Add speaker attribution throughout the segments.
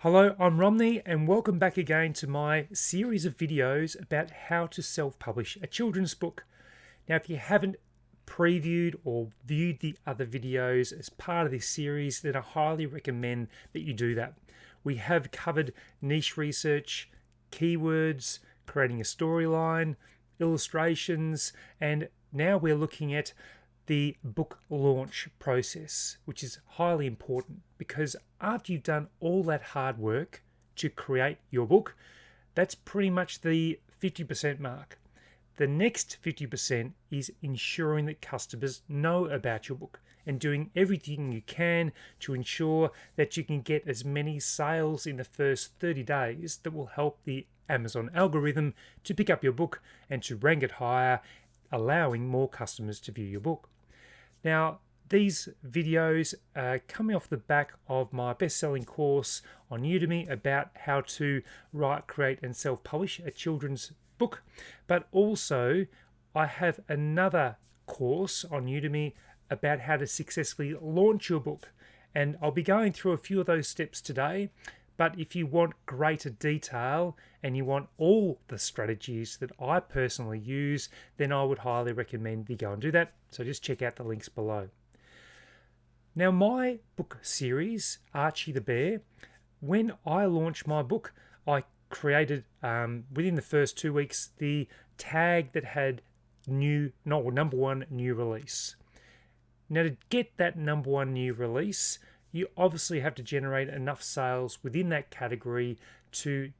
Speaker 1: Hello, I'm Romney and welcome back again to my series of videos about how to self-publish a children's book. Now, if you haven't previewed or viewed the other videos as part of this series, then I highly recommend that you do that. We have covered niche research, keywords, creating a storyline, illustrations, and now we're looking at the book launch process, which is highly important because after you've done all that hard work to create your book, that's pretty much the 50% mark. The next 50% is ensuring that customers know about your book and doing everything you can to ensure that you can get as many sales in the first 30 days that will help the Amazon algorithm to pick up your book and to rank it higher, allowing more customers to view your book. Now, these videos are coming off the back of my best-selling course on Udemy about how to write, create, and self-publish a children's book. But also, I have another course on Udemy about how to successfully launch your book. And I'll be going through a few of those steps today. But if you want greater detail and you want all the strategies that I personally use, then I would highly recommend you go and do that. So just check out the links below. Now, my book series, Archie the Bear, when I launched my book, I created within the first 2 weeks the tag that had number one new release. Now, to get that number one new release, you obviously have to generate enough sales within that category to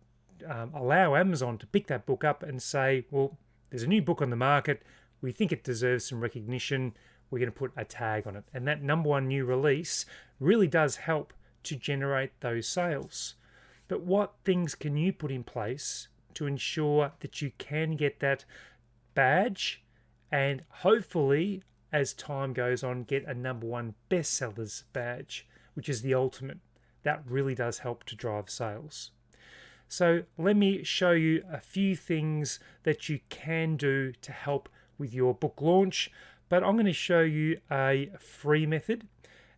Speaker 1: allow Amazon to pick that book up and say, well, there's a new book on the market. We think it deserves some recognition. We're going to put a tag on it. And that number one new release really does help to generate those sales. But what things can you put in place to ensure that you can get that badge and hopefully, as time goes on, get a number one bestsellers badge, which is the ultimate. That really does help to drive sales. So let me show you a few things that you can do to help with your book launch, but I'm going to show you a free method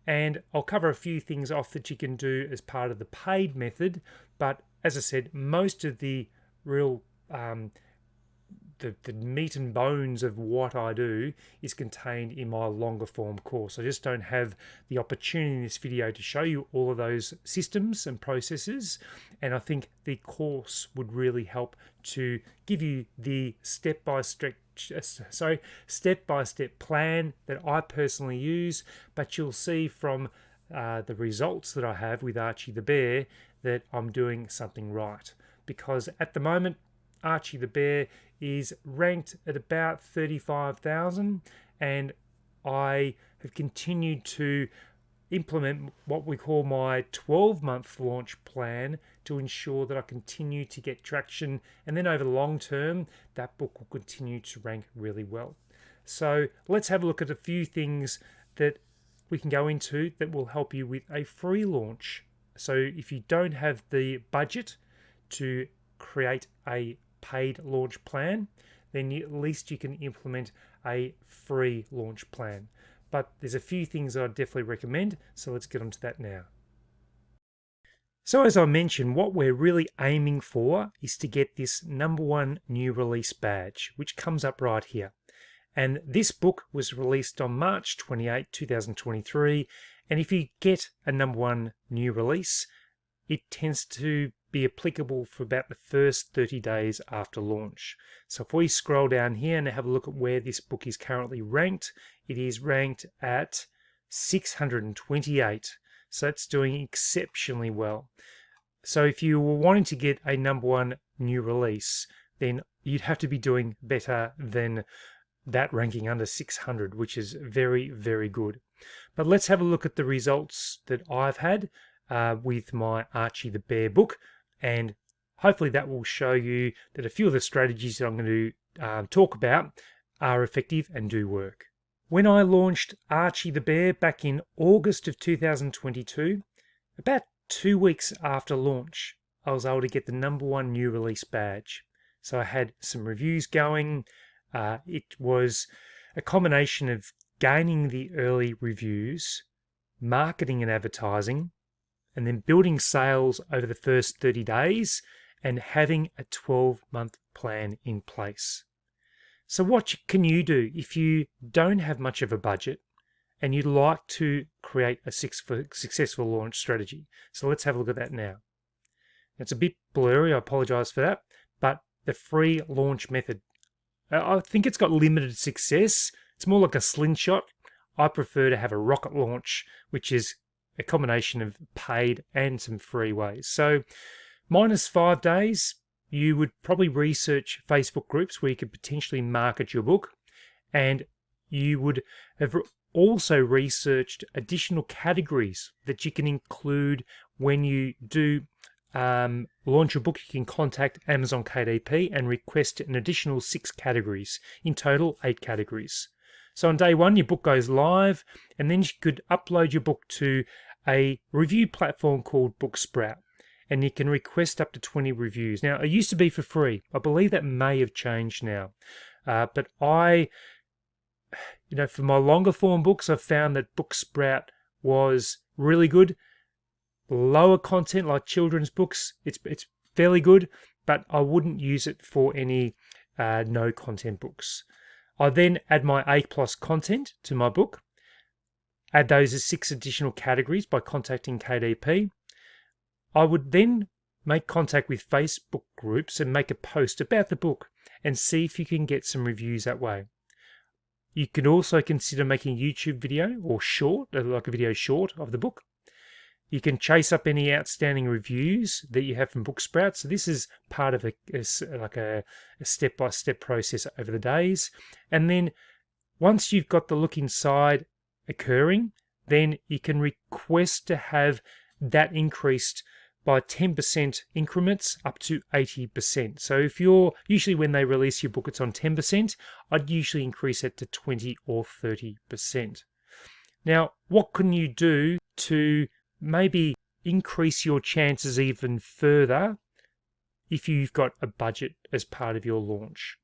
Speaker 1: and I'll cover a few things off that you can do as part of the paid method. But as I said, most of the real the meat and bones of what I do is contained in my longer form course. I just don't have the opportunity in this video to show you all of those systems and processes, and I think the course would really help to give you the step-by-step plan that I personally use. But you'll see from the results that I have with Archie the Bear that I'm doing something right, because at the moment Archie the Bear is ranked at about 35,000, and I have continued to implement what we call my 12-month launch plan to ensure that I continue to get traction, and then over the long term that book will continue to rank really well. So let's have a look at a few things that we can go into that will help you with a free launch. So if you don't have the budget to create a paid launch plan, then at least you can implement a free launch plan. But there's a few things that I definitely recommend, so let's get onto that now. So as I mentioned, what we're really aiming for is to get this number one new release badge, which comes up right here. And this book was released on March 28, 2023. And if you get a number one new release, it tends to be applicable for about the first 30 days after launch. So if we scroll down here and have a look at where this book is currently ranked, it is ranked at 628. So it's doing exceptionally well. So if you were wanting to get a number one new release, then you'd have to be doing better than that ranking under 600, which is very, very good. But let's have a look at the results that I've had with my Archie the Bear book, and hopefully that will show you that a few of the strategies that I'm going to talk about are effective and do work. When I launched Archie the Bear back in August of 2022, about 2 weeks after launch, I was able to get the number one new release badge. So I had some reviews going. It was a combination of gaining the early reviews, marketing and advertising, and then building sales over the first 30 days and having a 12-month plan in place. So what can you do if you don't have much of a budget and you'd like to create a successful launch strategy? So let's have a look at that now. It's a bit blurry, I apologize for that, but the free launch method, I think it's got limited success. It's more like a slingshot. I prefer to have a rocket launch, which is a combination of paid and some free ways. So minus 5 days, you would probably research Facebook groups where you could potentially market your book, and you would have also researched additional categories that you can include when you do launch your book. You can contact Amazon KDP and request an additional 6 categories, in total 8 categories. So on day 1, your book goes live, and then you could upload your book to a review platform called Booksprout, and you can request up to 20 reviews. Now, it used to be for free. I believe that may have changed now. But for my longer form books, I've found that Booksprout was really good. Lower content, like children's books, it's fairly good, but I wouldn't use it for any no content books. I then add my A+ content to my book, add those as 6 additional categories by contacting KDP. I would then make contact with Facebook groups and make a post about the book and see if you can get some reviews that way. You could also consider making a YouTube video or short, like a video short of the book. You can chase up any outstanding reviews that you have from Booksprout. So this is part of a step-by-step process over the days. And then once you've got the look inside occurring, then you can request to have that increased by 10% increments up to 80%. So if you're, usually when they release your book, it's on 10%, I'd usually increase it to 20 or 30%. Now, what can you do to maybe increase your chances even further if you've got a budget as part of your launch?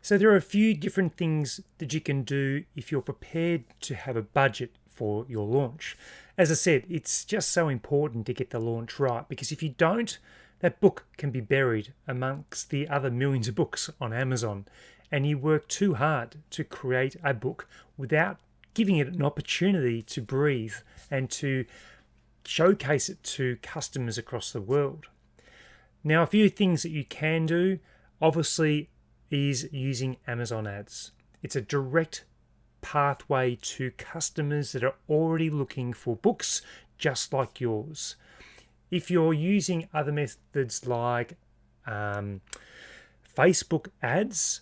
Speaker 1: So there are a few different things that you can do if you're prepared to have a budget for your launch. As I said, it's just so important to get the launch right, because if you don't, that book can be buried amongst the other millions of books on Amazon, and you work too hard to create a book without giving it an opportunity to breathe and to showcase it to customers across the world. Now, a few things that you can do, obviously, is using Amazon ads. It's a direct pathway to customers that are already looking for books just like yours. If you're using other methods like Facebook ads,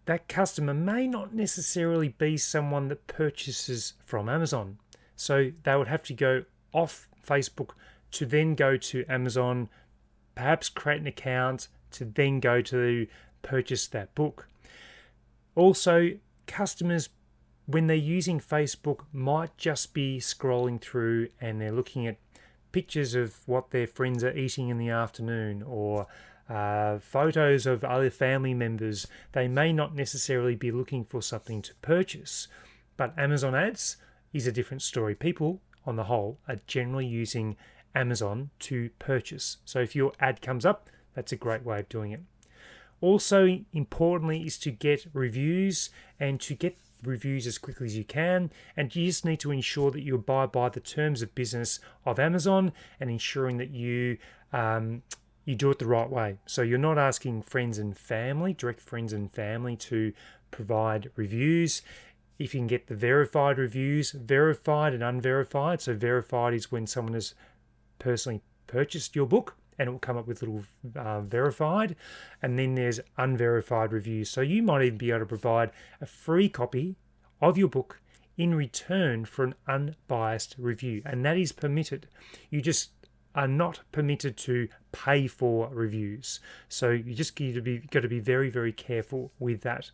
Speaker 1: that customer may not necessarily be someone that purchases from Amazon. So they would have to go off Facebook to then go to Amazon, perhaps create an account to then go to purchase that book. Also, customers, when they're using Facebook, might just be scrolling through and they're looking at pictures of what their friends are eating in the afternoon, or photos of other family members. They may not necessarily be looking for something to purchase. But Amazon ads is a different story. People, on the whole, are generally using Amazon to purchase. So if your ad comes up, that's a great way of doing it. Also, importantly, is to get reviews, and to get reviews as quickly as you can, and you just need to ensure that you abide by the terms of business of Amazon, and ensuring that you do it the right way. So you're not asking friends and family, direct friends and family, to provide reviews. If you can get the verified reviews, verified and unverified. So verified is when someone has personally purchased your book, and it will come up with little verified. And then there's unverified reviews. So you might even be able to provide a free copy of your book in return for an unbiased review. And that is permitted. You just are not permitted to pay for reviews. So you just got to be very, very careful with that.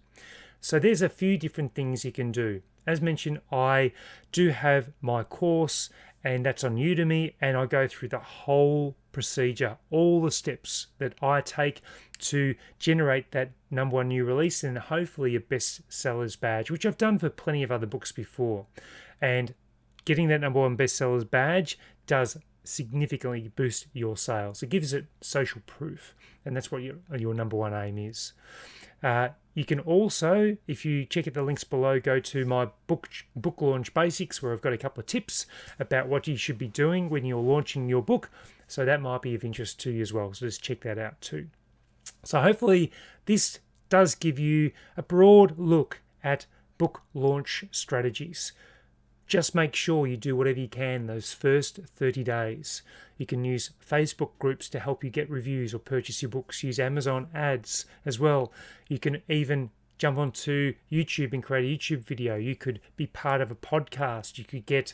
Speaker 1: So there's a few different things you can do. As mentioned, I do have my course, and that's on Udemy, and I go through the whole procedure, all the steps that I take to generate that #1 new release and hopefully a bestsellers badge, which I've done for plenty of other books before. And getting that #1 bestsellers badge, does significantly boost your sales. It gives it social proof, and that's what your number one aim is. You can also, if you check out the links below, go to my book launch basics, where I've got a couple of tips about what you should be doing when you're launching your book. So that might be of interest to you as well. So just check that out too. So hopefully this does give you a broad look at book launch strategies. Just make sure you do whatever you can those first 30 days. You can use Facebook groups to help you get reviews or purchase your books. Use Amazon ads as well. You can even jump onto YouTube and create a YouTube video. You could be part of a podcast. You could get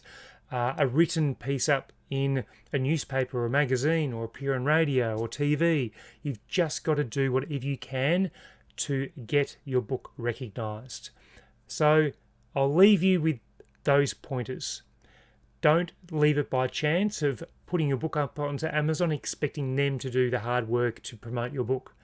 Speaker 1: a written piece up in a newspaper or a magazine, or appear on radio or TV. You've just got to do whatever you can to get your book recognized. So I'll leave you with those pointers. Don't leave it by chance of putting your book up onto Amazon expecting them to do the hard work to promote your book.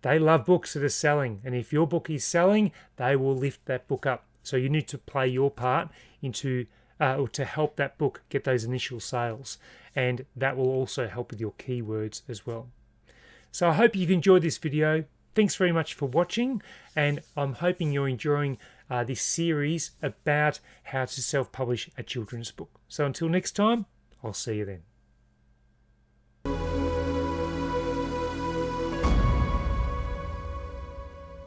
Speaker 1: They love books that are selling, and if your book is selling, they will lift that book up. So you need to play your part into or to help that book get those initial sales, and that will also help with your keywords as well. So I hope you've enjoyed this video. Thanks very much for watching, and I'm hoping you're enjoying this series about how to self-publish a children's book. So until next time, I'll see you then.